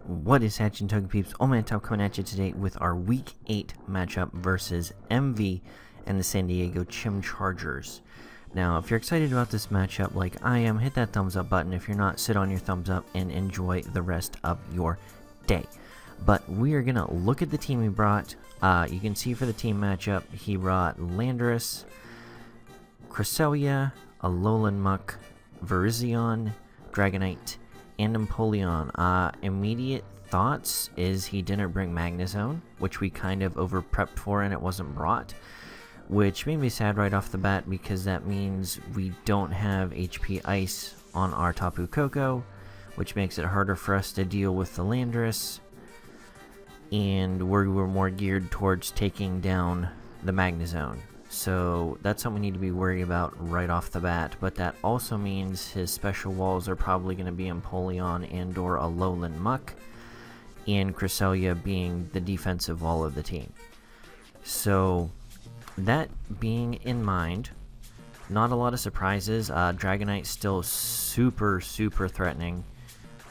What is happening, Token Peeps? OldManTup coming at you today with our Week 8 matchup versus MV and the San Diego Chimchargers. Now, if you're excited about this matchup like I am, hit that thumbs up button. If you're not, sit on your thumbs up and enjoy the rest of your day. But we are going to look at the team he brought. You can see for the team matchup, he brought Landorus, Cresselia, Alolan Muck, Virizion, Dragonite, and Empoleon. Immediate thoughts is he didn't bring Magnezone, which we kind of over prepped for and it wasn't brought, which made me sad right off the bat because that means we don't have HP Ice on our Tapu Koko, which makes it harder for us to deal with the Landorus, and we were more geared towards taking down the Magnezone. So that's something we need to be worried about right off the bat, but that also means his special walls are probably going to be Empoleon and or Alolan Muck, and Cresselia being the defensive wall of the team. So that being in mind, not a lot of surprises. Dragonite still super threatening.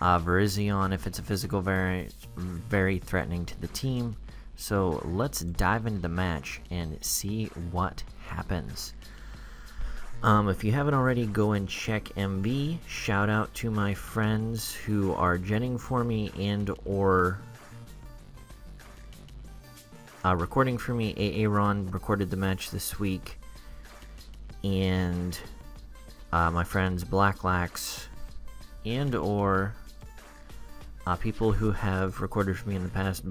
Virizion, if it's a physical variant, very threatening to the team. So let's dive into the match and see what happens. If you haven't already, go and check MV. Shout out to my friends who are jetting for me and or recording for me. Aaron recorded the match this week, and my friends Blacklax and or people who have recorded for me in the past,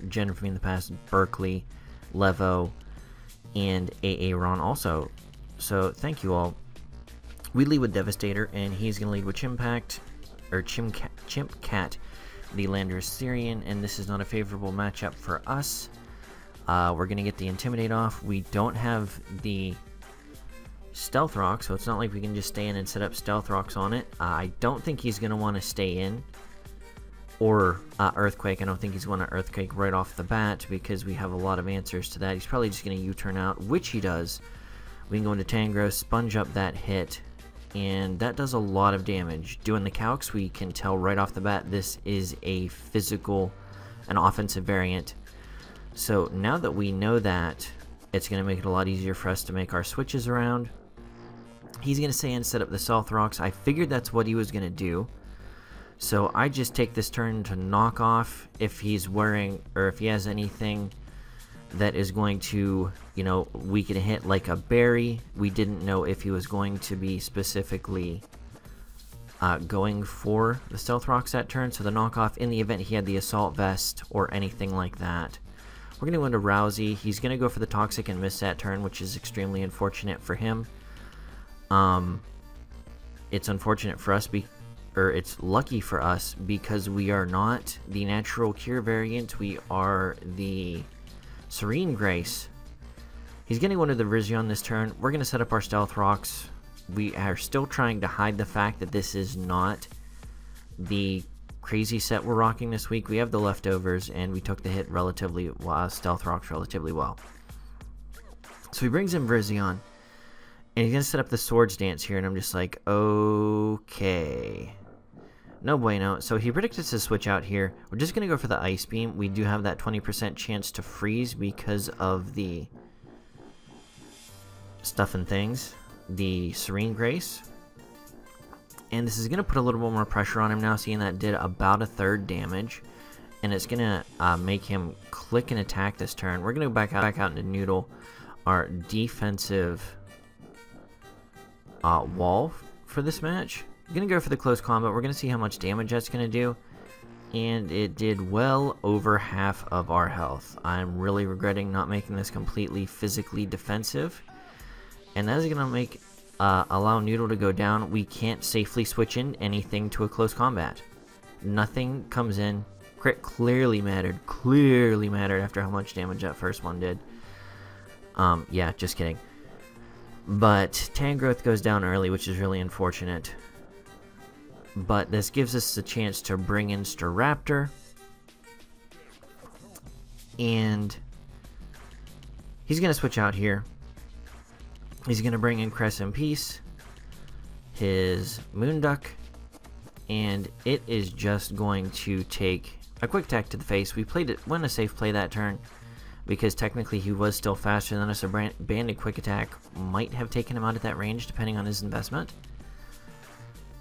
generated for me in the past, Berkeley, Levo, and Aaron also. So thank you all. We lead with Devastator, and he's going to lead with Chimpat, the Landorus Syrian, and this is not a favorable matchup for us. We're going to get the Intimidate off. We don't have the Stealth Rock, so it's not like we can just stay in and set up Stealth Rocks on it. I don't think he's going to want to stay in. Or Earthquake. I don't think he's going to Earthquake right off the bat because we have a lot of answers to that. He's probably just going to U-turn out, which he does. We can go into Tangros, sponge up that hit, and that does a lot of damage. Doing the Calcs, we can tell right off the bat this is a physical, an offensive variant. So now that we know that, it's going to make it a lot easier for us to make our switches around. He's going to say and set up the Stealth Rocks. I figured that's what he was going to do. So I just take this turn to knock off if he's wearing, or if he has anything that is going to, weaken a hit like a berry. We didn't know if he was going to be specifically going for the Stealth Rocks that turn. So the knockoff, in the event he had the Assault Vest or anything like that. We're going to go into Rousey. He's going to go for the Toxic and miss that turn, which is extremely unfortunate for him. It's unfortunate for us it's lucky for us because we are not the Natural Cure variant. We are the Serene Grace. He's going to go into the Virizion this turn. We're going to set up our Stealth Rocks. We are still trying to hide the fact that this is not the crazy set we're rocking this week. We have the leftovers, and we took the hit relatively well, Stealth Rocks relatively well. So he brings in Virizion, and he's going to set up the Swords Dance here, and I'm just like, okay. No bueno. So he predicted to switch out here. We're just going to go for the Ice Beam. We do have that 20% chance to freeze because of the stuff and things. The Serene Grace. And this is going to put a little bit more pressure on him now, seeing that did about a third damage. And it's going to make him click and attack this turn. We're going to go back out into Noodle, our defensive wall for this match. I'm going to go for the close combat. We're going to see how much damage that's going to do. And it did well over half of our health. I'm really regretting not making this completely physically defensive. And that is going to make allow Noodle to go down. We can't safely switch in anything to a close combat. Nothing comes in. Crit clearly mattered after how much damage that first one did. Yeah, just kidding. But Tangrowth goes down early, which is really unfortunate. But this gives us a chance to bring in Staraptor. And he's going to switch out here. He's going to bring in Cress and Peace, his Moonduck, and it is just going to take a quick attack to the face. We went a safe play that turn because technically he was still faster than us. A banded quick attack might have taken him out at that range depending on his investment.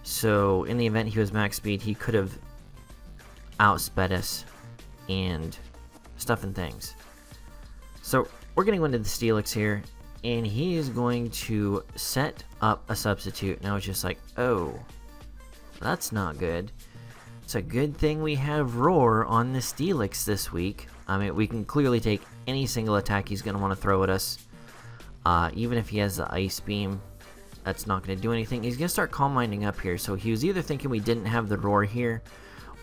So in the event he was max speed, he could have outsped us and stuff and things. So we're going to go into the Steelix here, and he is going to set up a substitute. Now it's just like, oh, that's not good. It's a good thing we have Roar on the Steelix this week. I mean, we can clearly take any single attack he's going to want to throw at us. Even if he has the Ice Beam, that's not going to do anything. He's going to start Calm Minding up here. So he was either thinking we didn't have the Roar here,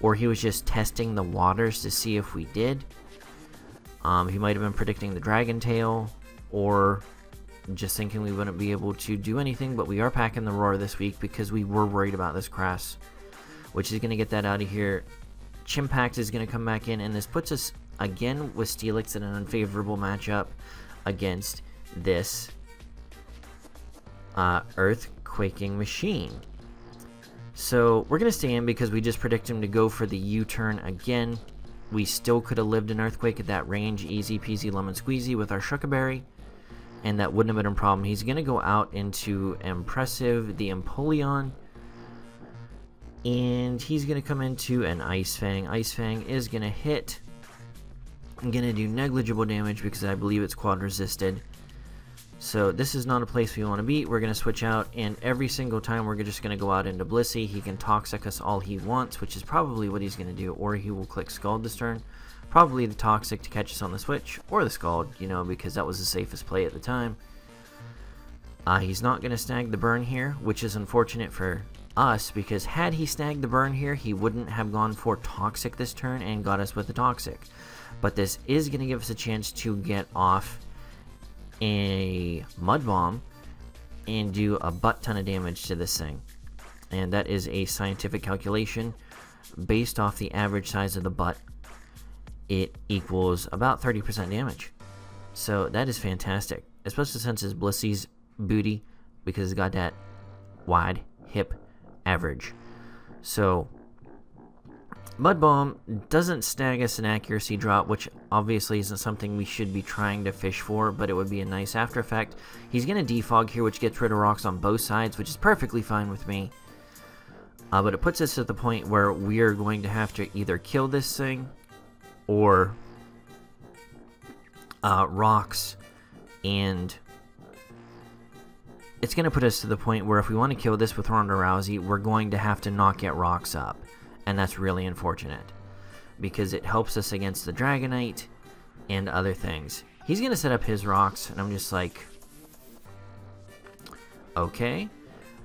or he was just testing the waters to see if we did. He might have been predicting the Dragon Tail, or just thinking we wouldn't be able to do anything, but we are packing the Roar this week because we were worried about this Crass, which is going to get that out of here. Chimpact is going to come back in, and this puts us again with Steelix in an unfavorable matchup against this Earthquaking Machine. So we're going to stay in because we just predict him to go for the U-turn again. We still could have lived an Earthquake at that range, easy peasy lemon squeezy with our Shuckaberry, and that wouldn't have been a problem. He's going to go out into Impressive, the Empoleon, and he's going to come into an Ice Fang. Ice Fang is going to hit. I'm going to do negligible damage because I believe it's quad resisted. So this is not a place we want to be. We're going to switch out, and every single time we're just going to go out into Blissey. He can Toxic us all he wants, which is probably what he's going to do, or he will click Scald this turn. Probably the Toxic to catch us on the switch, or the Scald, you know, because that was the safest play at the time. He's not going to snag the burn here, which is unfortunate for us, because had he snagged the burn here, he wouldn't have gone for Toxic this turn and got us with the Toxic. But this is going to give us a chance to get off a Mud Bomb and do a butt ton of damage to this thing. And that is a scientific calculation. Based off the average size of the butt, it equals about 30% damage. So that is fantastic, especially since it's Blissey's booty, because it's got that wide hip average. So Mud Bomb doesn't snag us an accuracy drop, which obviously isn't something we should be trying to fish for, but it would be a nice after effect. He's going to defog here, which gets rid of rocks on both sides, which is perfectly fine with me. But it puts us at the point where we are going to have to either kill this thing or rocks, and it's going to put us to the point where if we want to kill this with Ronda Rousey, we're going to have to not get rocks up. And that's really unfortunate, because it helps us against the Dragonite and other things. He's going to set up his rocks, and I'm just like, okay,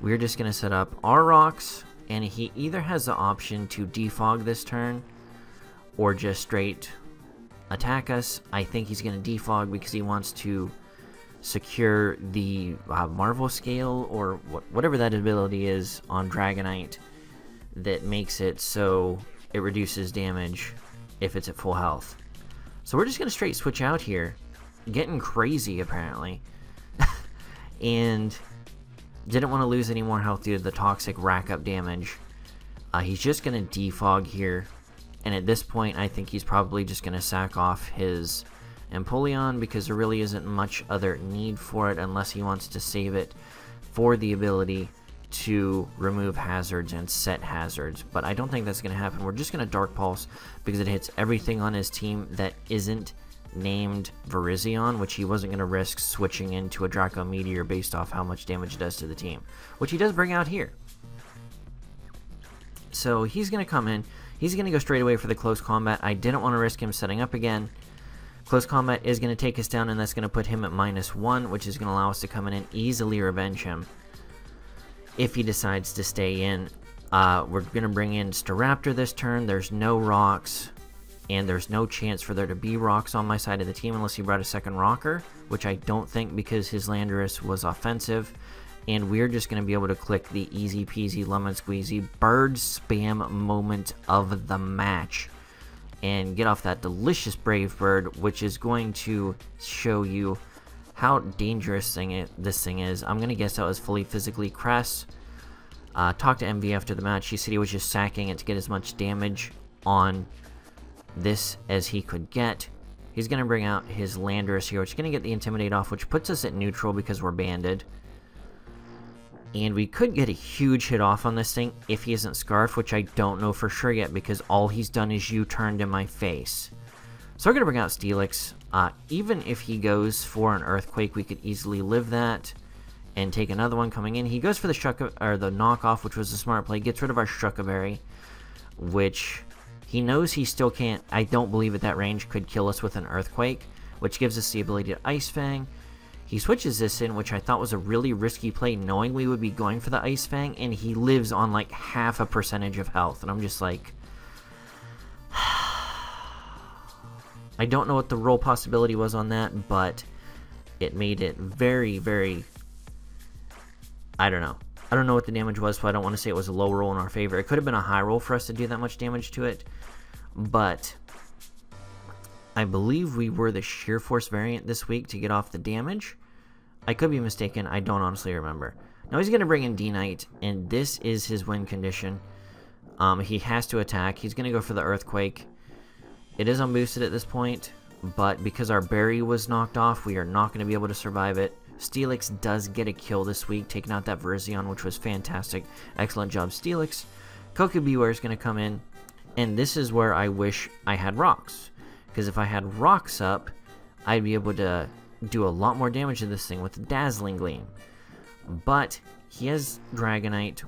we're just going to set up our rocks, and he either has the option to defog this turn or just straight attack us. I think he's going to defog because he wants to secure the Marvel Scale, or whatever that ability is on Dragonite, that makes it so it reduces damage if it's at full health. So we're just going to straight switch out here, getting crazy apparently, and didn't want to lose any more health due to the Toxic rack up damage. He's just going to defog here, and at this point I think he's probably just going to sack off his Empoleon, because there really isn't much other need for it unless he wants to save it for the ability to remove hazards and set hazards, but I don't think that's going to happen. We're just going to Dark Pulse because it hits everything on his team that isn't named Virizion, which he wasn't going to risk switching into a Draco Meteor based off how much damage it does to the team, which he does bring out here. So he's going to come in, he's going to go straight away for the Close Combat. I didn't want to risk him setting up again. Close Combat is going to take us down, and that's going to put him at -1, which is going to allow us to come in and easily revenge him if he decides to stay in. We're going to bring in Staraptor this turn. There's no rocks, and there's no chance for there to be rocks on my side of the team unless he brought a second rocker, which I don't think, because his Landorus was offensive. And we're just going to be able to click the easy peasy lemon squeezy bird spam moment of the match and get off that delicious Brave Bird, which is going to show you how dangerous this thing is. I'm going to guess that was fully physically Cress. Talked to MV after the match. He said he was just sacking it to get as much damage on this as he could get. He's going to bring out his Landorus here, which is going to get the Intimidate off, which puts us at neutral because we're banded. And we could get a huge hit off on this thing if he isn't Scarfed, which I don't know for sure yet because all he's done is U-turned in my face. So we're going to bring out Steelix. Even if he goes for an Earthquake, we could easily live that and take another one coming in. He goes for the the knockoff, which was a smart play. Gets rid of our Shuckaberry, which he knows he still can't. I don't believe at that range could kill us with an Earthquake, which gives us the ability to Ice Fang. He switches this in, which I thought was a really risky play, knowing we would be going for the Ice Fang, and he lives on like half a percentage of health, and I'm just like, I don't know what the roll possibility was on that, but it made it very, very, I don't know. I don't know what the damage was, so I don't want to say it was a low roll in our favor. It could have been a high roll for us to do that much damage to it, but I believe we were the Sheer Force variant this week to get off the damage. I could be mistaken. I don't honestly remember. Now he's going to bring in D-Knight, and this is his win condition. He has to attack. He's going to go for the Earthquake. It is unboosted at this point, but because our berry was knocked off, we are not going to be able to survive it. Steelix does get a kill this week, taking out that Virizion, which was fantastic. Excellent job, Steelix. Coco Beware is going to come in, and this is where I wish I had Rocks. Because if I had Rocks up, I'd be able to do a lot more damage to this thing with the Dazzling Gleam. But he has Dragonite,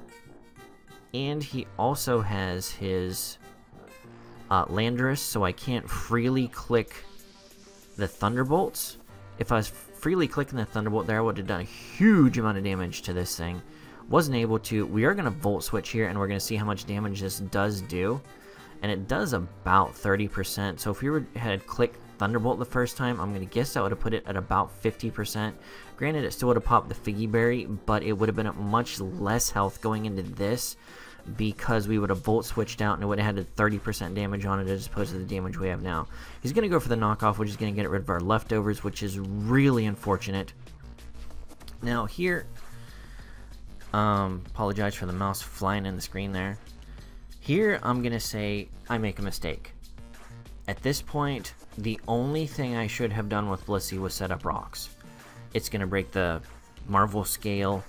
and he also has his Landorus, so I can't freely click the Thunderbolts. If I was freely clicking the Thunderbolt there, I would have done a huge amount of damage to this thing. Wasn't able to. We are going to Volt Switch here, and we're going to see how much damage this does do. And it does about 30%. So if we had clicked Thunderbolt the first time, I'm going to guess that would have put it at about 50%. Granted, it still would have popped the Figgy Berry, but it would have been at much less health going into this because we would have Volt Switched out and it would have had a 30% damage on it as opposed to the damage we have now. He's going to go for the knockoff, which is going to get rid of our leftovers, which is really unfortunate. Now here, apologize for the mouse flying in the screen there. Here, I'm going to say I make a mistake. At this point, the only thing I should have done with Blissey was set up Rocks. It's going to break the Marvel Scale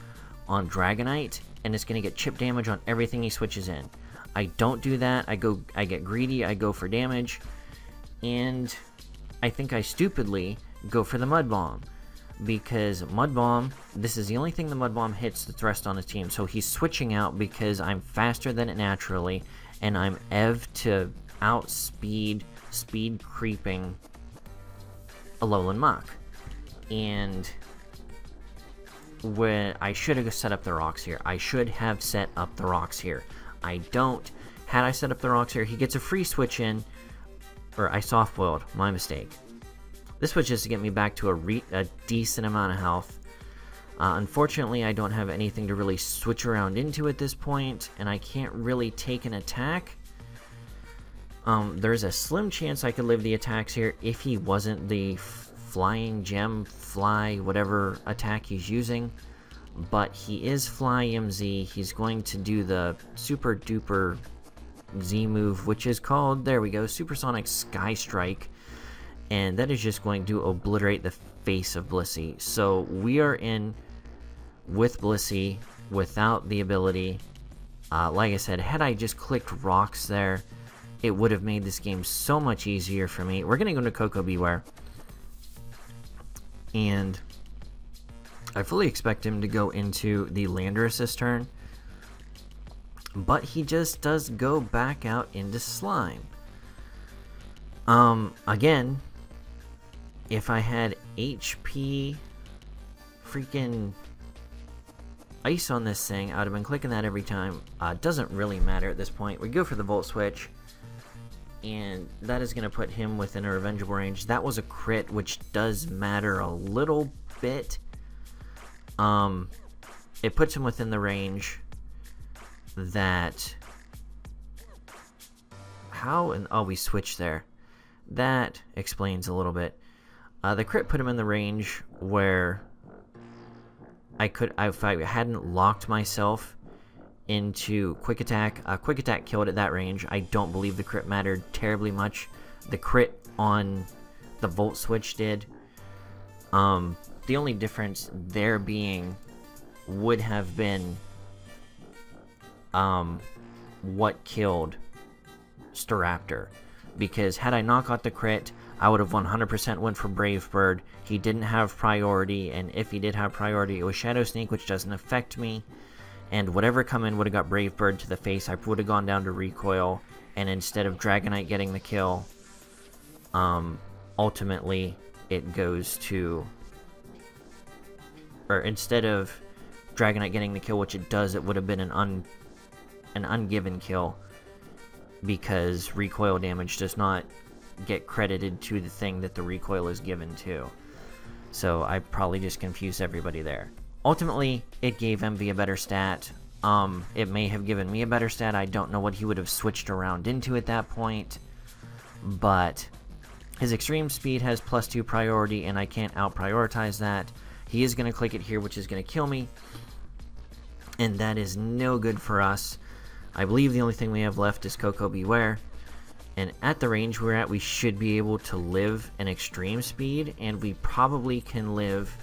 on Dragonite, and it's going to get chip damage on everything he switches in. I don't do that. I get greedy, I go for damage, and I think I stupidly go for the Mud Bomb. Because Mud Bomb, this is the only thing the Mud Bomb hits that's rest on his team. So he's switching out because I'm faster than it naturally, and I'm EV to outspeed, speed creeping Alolan Muck. And when I should have set up the Rocks here. I should have set up the Rocks here. I don't. Had I set up the Rocks here, he gets a free switch in, or I soft-boiled, my mistake. This was just to get me back to a decent amount of health. Unfortunately, I don't have anything to really switch around into at this point, and I can't really take an attack. There's a slim chance I could live the attacks here if he wasn't the Flying Gem, Fly, whatever attack he's using. But he is Fly MZ. He's going to do the super duper Z move, which is called, there we go, Supersonic Sky Strike. And that is just going to obliterate the face of Blissey. So we are in with Blissey without the ability. Like I said, had I just clicked Rocks there, it would have made this game so much easier for me. We're going to go into Coco Beware. And I fully expect him to go into the Landorus this turn. But he just does go back out into Slime. Again, if I had HP freaking Ice on this thing, I would have been clicking that every time. Doesn't really matter at this point. We go for the Volt Switch, and that is going to put him within a revengeable range. That was a crit, which does matter a little bit. It puts him within the range that... How? And oh, we switched there. That explains a little bit. The crit put him in the range where I could, if I hadn't locked myself into quick attack. Quick attack killed at that range. I don't believe the crit mattered terribly much. The crit on the volt switch did. The only difference there being would have been what killed Staraptor, because had I not got the crit, I would have 100% went for Brave Bird. He didn't have priority, and if he did have priority, it was Shadow Sneak, which doesn't affect me, and whatever come in would have got Brave Bird to the face. I would have gone down to recoil, and instead of Dragonite getting the kill, ultimately it goes to, or instead of Dragonite getting the kill, which it does, it would have been an ungiven kill, because recoil damage does not get credited to the thing that the recoil is given to. So I probably just confused everybody there. Ultimately, it gave MV a better stat. It may have given me a better stat. I don't know what he would have switched around into at that point, but his extreme speed has +2 priority, and I can't out-prioritize that. He is going to click it here, which is going to kill me, and that is no good for us. I believe the only thing we have left is Coco Beware, and at the range we're at, we should be able to live an extreme speed, and we probably can live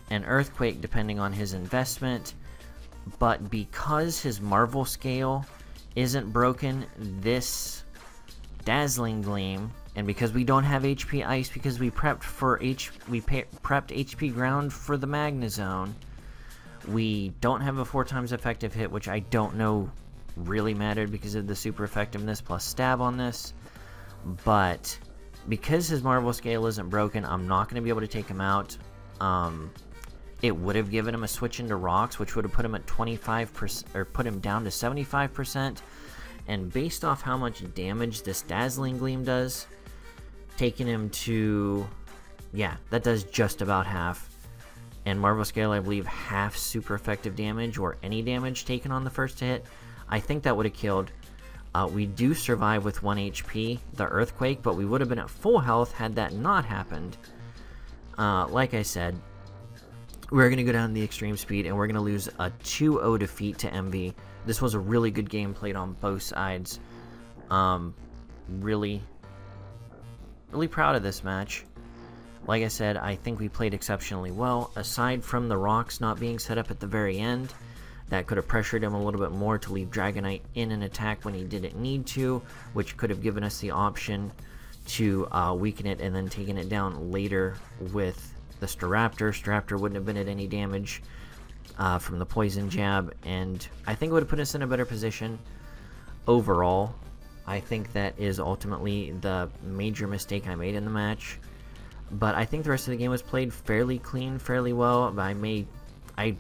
an Earthquake depending on his investment, but because his Marvel scale isn't broken, this Dazzling Gleam, and because we don't have HP Ice, because we prepped HP Ground for the Magnezone, we don't have a 4x effective hit, which I don't know really mattered because of the super effectiveness plus stab on this, but because his Marvel scale isn't broken, I'm not going to be able to take him out. It would have given him a switch into rocks, which would have put him at 25%, or put him down to 75%, and based off how much damage this Dazzling Gleam does, taking him to, yeah, that does just about half. And Marvel scale, I believe, half super effective damage, or any damage taken on the first hit. I think that would have killed. We do survive with 1 HP, the Earthquake, but we would have been at full health had that not happened. Like I said, we're going to go down the extreme speed, and we're going to lose a 2-0 defeat to MV. This was a really good game played on both sides. Really proud of this match. Like I said, I think we played exceptionally well. Aside from the rocks not being set up at the very end, that could have pressured him a little bit more to leave Dragonite in an attack when he didn't need to, which could have given us the option to weaken it and then taking it down later with the Staraptor. Staraptor wouldn't have been at any damage from the Poison Jab, and I think it would have put us in a better position overall. I think that is ultimately the major mistake I made in the match. But I think the rest of the game was played fairly clean, fairly well. I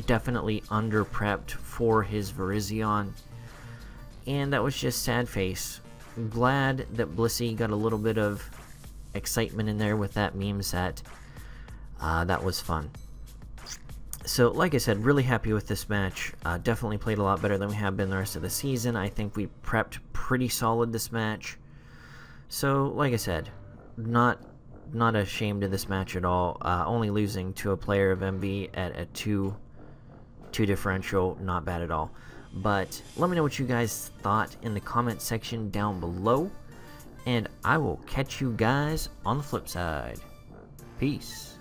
definitely under-prepped for his Virizion, and that was just sad face. Glad that Blissey got a little bit of excitement in there with that meme set. That was fun. So, like I said, really happy with this match. Definitely played a lot better than we have been the rest of the season. I think we prepped pretty solid this match. So, like I said, not ashamed of this match at all. Only losing to a player of MV at a 2 differential, not bad at all. But let me know what you guys thought in the comment section down below, and I will catch you guys on the flip side. Peace.